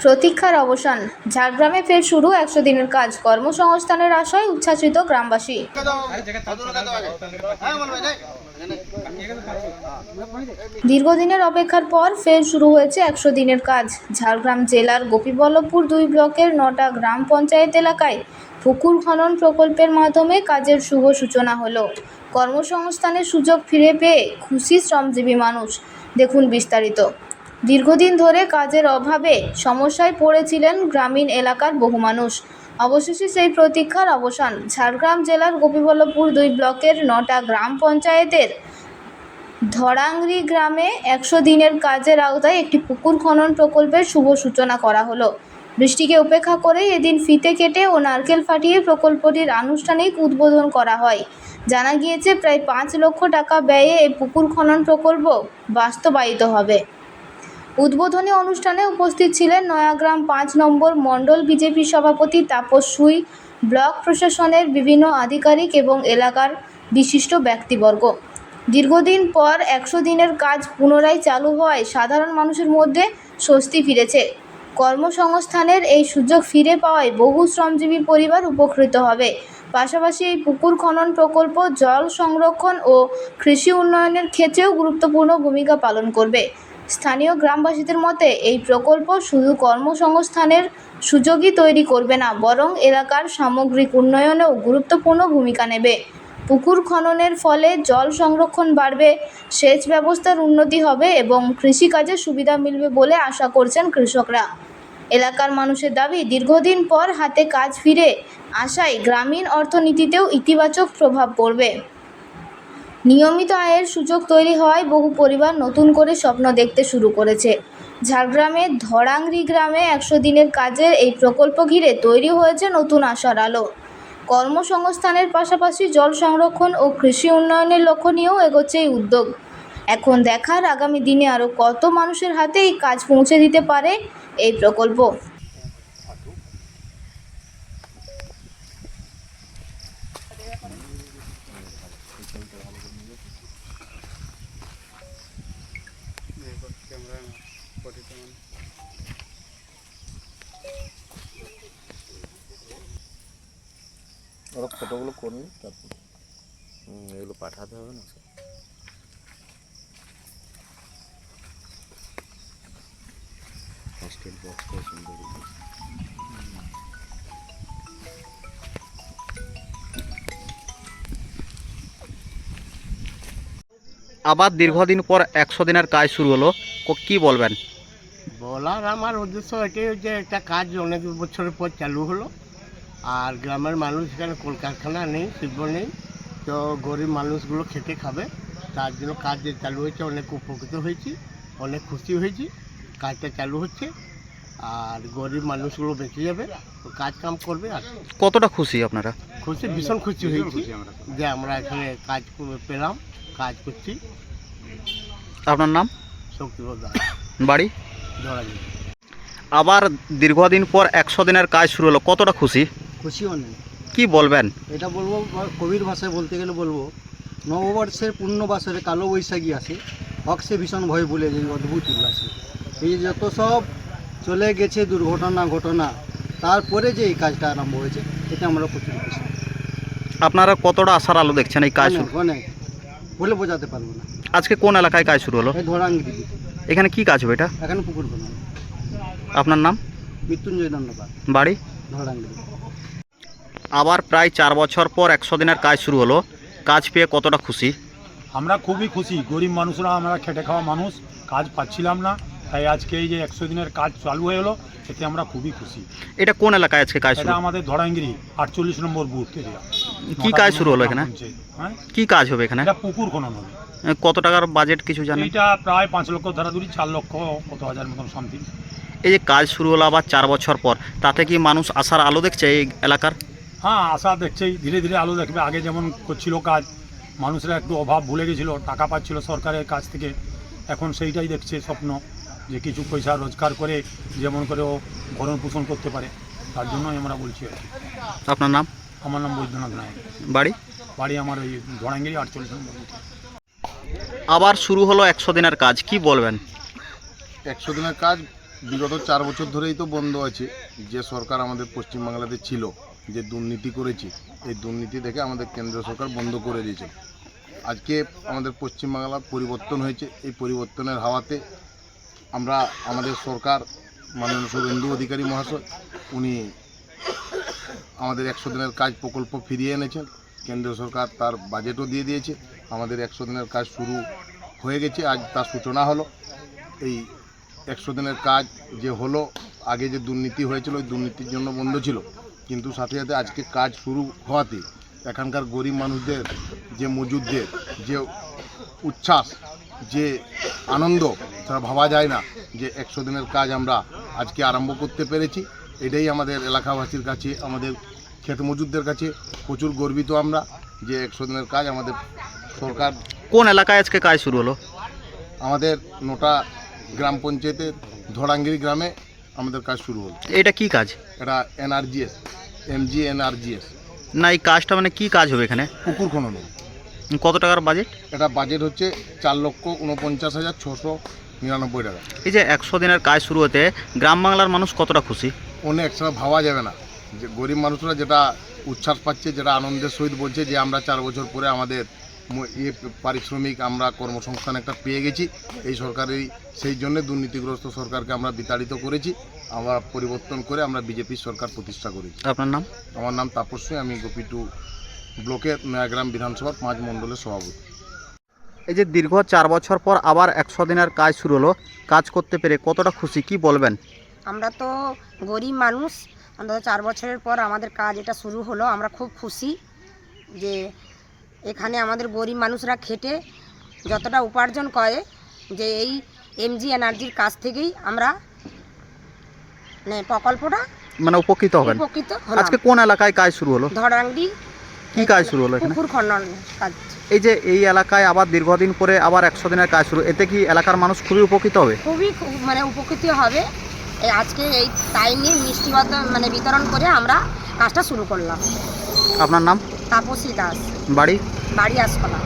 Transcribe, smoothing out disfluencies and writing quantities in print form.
প্রতীক্ষার অবসান। ঝাড়গ্রামে ফের শুরু 100 দিনের কাজ। কর্মসংস্থানের আশায় উচ্ছ্বাসিত গ্রামবাসী। দীর্ঘদিনের অপেক্ষার পর ফের শুরু হয়েছে 100 দিনের কাজ। ঝাড়গ্রাম জেলার গোপীবল্লভপুর 2 ব্লকের 9টা গ্রাম পঞ্চায়েত এলাকায় পুকুর খনন প্রকল্পের মাধ্যমে কাজের শুভ সূচনা হলো। কর্মসংস্থানের সুযোগ ফিরে পেয়ে খুশি শ্রমজীবী মানুষ। দেখুন বিস্তারিত। দীর্ঘদিন ধরে কাজের অভাবে সমস্যায় পড়েছিলেন গ্রামীণ এলাকার বহু মানুষ। অবশেষে সেই প্রতীক্ষার অবসান। ঝাড়গ্রাম জেলার গোপীবল্লভপুর 2 ব্লকের 9টা গ্রাম পঞ্চায়েতের ধরাংরি গ্রামে 100 দিনের কাজের আওতায় একটি পুকুর খনন প্রকল্পের শুভ সূচনা করা হলো। বৃষ্টিকে উপেক্ষা করে এদিন ফিতে কেটে ও নারকেল ফাটিয়ে প্রকল্পটির আনুষ্ঠানিক উদ্বোধন করা হয়। জানা গিয়েছে প্রায় 5 লক্ষ টাকা ব্যয়ে এই পুকুর খনন প্রকল্প বাস্তবায়িত হবে। উদ্বোধনী অনুষ্ঠানে উপস্থিত ছিলেন নয়াগ্রাম 5 নম্বর মণ্ডল বিজেপি সভাপতি তাপস সুই, ব্লক প্রশাসনের বিভিন্ন আধিকারিক এবং এলাকার বিশিষ্ট ব্যক্তিবর্গ। দীর্ঘদিন পর 100 দিনের কাজ পুনরায় চালু হওয়ায় সাধারণ মানুষের মধ্যে স্বস্তি ফিরেছে। কর্মসংস্থানের এই সুযোগ ফিরে পাওয়ায় বহু শ্রমজীবী পরিবার উপকৃত হবে। পাশাপাশি এই পুকুর খনন প্রকল্প জল সংরক্ষণ ও কৃষি উন্নয়নের ক্ষেত্রেও গুরুত্বপূর্ণ ভূমিকা পালন করবে। স্থানীয় গ্রামবাসীদের মতে এই প্রকল্প শুধু কর্মসংস্থানের সুযোগই তৈরি করবে না, বরং এলাকার সামগ্রিক উন্নয়নেও গুরুত্বপূর্ণ ভূমিকা নেবে। পুকুর খননের ফলে জল সংরক্ষণ বাড়বে, সেচ ব্যবস্থার উন্নতি হবে এবং কৃষিকাজে সুবিধা মিলবে বলে আশা করছেন কৃষকরা। এলাকার মানুষের দাবি, দীর্ঘদিন পর হাতে কাজ ফিরে আসায় গ্রামীণ অর্থনীতিতেও ইতিবাচক প্রভাব পড়বে। নিয়মিত আয়ের সুযোগ তৈরি হওয়ায় বহু পরিবার নতুন করে স্বপ্ন দেখতে শুরু করেছে। ঝাড়গ্রামের ধরাংরি গ্রামে 100 দিনের কাজের এই প্রকল্প ঘিরে তৈরি হয়েছে নতুন আশার আলো। কর্মসংস্থানের পাশাপাশি জল সংরক্ষণ ও কৃষি উন্নয়নের লক্ষ্য নিয়েও এগোচ্ছে এই উদ্যোগ। এখন দেখার আগামী দিনে আরও কত মানুষের হাতে এই কাজ পৌঁছে দিতে পারে এই প্রকল্প। ওরা ফটোগুলো করুন, তারপর এগুলো পাঠাতে হবে না স্যার। হস্টেল বক্সটা সুন্দর। আবার দীর্ঘদিন পর 100 দিনের কাজ শুরু হলো, কি বলবেন? বলার আমার উদ্দেশ্য এটাই যে একটা কাজ অনেক বছরের পর চালু হলো, আর গ্রামের মানুষ এখানে কলকারখানা নেই, শিল্প নেই, তো গরিব মানুষগুলো খেতে খাবে, তার জন্য কাজ যে চালু হয়েছে অনেক উপকৃত হয়েছি, অনেক খুশি হয়েছি। কাজটা চালু হচ্ছে আর গরিব মানুষগুলো বেঁচে যাবে, কাজ কাম করবে। আর কতটা খুশি আপনারা? খুশি, ভীষণ খুশি হয়েছি যে আমরা এখানে কাজ পেলাম, কাজ করছি। আপনার নাম? শক্তিবোধ বাড়ি? ধরালি। আবার দীর্ঘদিন পর 100 দিনের কাজ শুরু হলো, কতটা খুশি? খুশি অনেক। কি বলবেন? এটা বলবো, কবির ভাষায় বলতে গেলে বলবো, নববর্ষের পূর্ণবাসরে কালো বৈশাখী আসে, হকসে ভীষণ ভয় ভুলে যে অদ্ভুত উল্লাসে। এই যে যত সব চলে গেছে দুর্ঘটনা ঘটনা, তারপরে যে এই কাজটা আরম্ভ হয়েছে, এটা আমরা প্রচুর খুশি। আপনারা কতটা আশার আলো দেখছেন এই কাজ? অনেক বলে বোঝাতে পারবো না। আজকে কোন এলাকায় কাজ শুরু হলো? এই ধরাঙ্গি, এখানে কি কাজ হবে এটা? এখানে পুকুর খনন। আপনার নাম? মৃত্যুঞ্জয় দণ্ডপাত, বাড়ি? ধরাঙ্গি। আবার প্রায় 4 বছর পর 100 দিনের কাজ শুরু হলো, কাজ পেয়ে কতটা খুশি? আমরা খুবই খুশি। গরিব মানুষরা, আমরা খেটে খাওয়া মানুষ, কাজ পাচ্ছিলাম না, তাই আজকে এই যে 100 দিনের কাজ চালু হয়ে গেলো, এতে আমরা খুবই খুশি। এটা কোন এলাকায় আজকে কাজ শুরু? এটা আমাদের ধরাঙ্গিরি 48 নম্বর বুথ এরিয়া। কি কাজ শুরু হলো এখানে? হ্যাঁ, কি কাজ হবে এখানে? এটা পুকুর খনন হবে। কত টাকার বাজেট কিছু জানেন? এটা প্রায় 5 লক্ষ ধরাধরি, 4 লক্ষ কত হাজার মতন সামথিং। এই যে কাজ শুরু হলো আবার 4 বছর পর, তাতে কি মানুষ আশার আলো দেখছে এই এলাকার? হ্যাঁ, আশা দেখছেই, ধীরে ধীরে আলো দেখবে। আগে যেমন করছিল কাজ, মানুষরা একটু অভাব ভুলে গেছিলো, টাকা পাচ্ছিল সরকারের কাছ থেকে, এখন সেইটাই দেখছে স্বপ্ন, যে কিছু পয়সা রোজগার করে যেমন করে ও ভরণ পোষণ করতে পারে, তার জন্যই আমরা বলছি আর কি। আপনার নাম? আমার নাম বৈদ্যনাথ নায়ক। বাড়ি? বাড়ি আমার ওই ধরাঙ্গিরি 48 নম্বর বুথে। আবার শুরু হলো 100 দিনের কাজ, কি বলবেন? 100 দিনের কাজ বিগত 4 বছর ধরেই তো বন্ধ আছে। যে সরকার আমাদের পশ্চিমবাংলাতে ছিল, যে দুর্নীতি করেছে, এই দুর্নীতি দেখে আমাদের কেন্দ্র সরকার বন্ধ করে দিয়েছে। আজকে আমাদের পশ্চিমবাংলা পরিবর্তন হয়েছে, এই পরিবর্তনের হাওয়াতে আমরা আমাদের সরকার মাননীয় শুভেন্দু অধিকারী মহাশয় উনি আমাদের 100 দিনের কাজ প্রকল্প ফিরিয়ে এনেছেন। কেন্দ্র সরকার তার বাজেটও দিয়ে দিয়েছে। আমাদের 100 দিনের কাজ শুরু হয়ে গেছে, আজ তার সূচনা হলো। এই 100 দিনের কাজ যে হলো, আগে যে দুর্নীতি হয়েছিল ওই দুর্নীতির জন্য বন্ধ ছিল, কিন্তু সাথে সাথে আজকে কাজ শুরু হওয়াতে এখানকার গরিব মানুষদের, যে মজুরদের যে উচ্ছ্বাস, যে আনন্দ, সেটা ভাবা যায় না। যে 100 দিনের কাজ আমরা আজকে আরম্ভ করতে পেরেছি, এটাই আমাদের এলাকাবাসীর কাছে, আমাদের ক্ষেত মজুরদের কাছে প্রচুর গর্বিত আমরা যে 100 দিনের কাজ আমাদের সরকার। কোন এলাকায় আজকে কাজ শুরু হলো? আমাদের নোটা গ্রাম পঞ্চায়েতের ধরাঙ্গিরি গ্রামে আমাদের কাজ শুরু হলো। এটা কি কাজ? এটা এনআরজিএস, MGNRGS, না এই কাজটা মানে কি কাজ হবে এখানে? পুকুর খনন। কত টাকার বাজেট? এটা বাজেট হচ্ছে 4,49,699 টাকা। এই যে 100 দিনের কাজ শুরু হতে গ্রাম বাংলার মানুষ কতটা খুশি? অনেক, সেটা ভাবা যাবে না। যে গরিব মানুষরা যেটা উচ্ছ্বাস পাচ্ছে, যেটা আনন্দের সহিত বলছে যে আমরা 4 বছর পরে আমাদের পারিশ্রমিক, আমরা কর্মসংস্থান একটা পেয়ে গেছি। এই সরকারের সেই জন্য দুর্নীতিগ্রস্ত সরকারকে আমরা বিতাড়িত করেছি, আমরা পরিবর্তন করে আমরা বিজেপির সরকার প্রতিষ্ঠা করেছি। আপনার নাম? আমার নাম তাপস্বী, আমি গোপীটু ব্লকের নয়াগ্রাম বিধানসভার 5 মণ্ডলের সভাপতি। এই যে দীর্ঘ 4 বছর পর আবার 100 দিনের কাজ শুরু হলো, কাজ করতে পেরে কতটা খুশি, কি বলবেন? আমরা তো গরিব মানুষ, অন্তত 4 বছরের পর আমাদের কাজ এটা শুরু হলো। আমরা খুব খুশি যে এখানে আমাদের গরিব মানুষরা খেটে যতটা উপার্জন করে, যে এই MGNRGর কাছ থেকেই আমরা মানে প্রকল্পটা মানে উপকৃত হবেন। উপকৃত হলাম। আজকে কোন এলাকায় কাজ শুরু হলো? ধরাঙ্গি কি কাজ শুরু হলো এখানে? পুকুর খনন কাজ। এই যে এই এলাকায় আবার দীর্ঘদিন পরে আবার 100 দিনের কাজ শুরু, এতে কি এলাকার মানুষ খুবই উপকৃত হবে? খুবই মানে উপকৃত হবে। এই আজকে এই টাইমে মিষ্টি মানে বিতরণ করে আমরা কাজটা শুরু করলাম। আপনার নাম? তাপসী দাস, বাড়ি? বাড়ি আসকলা।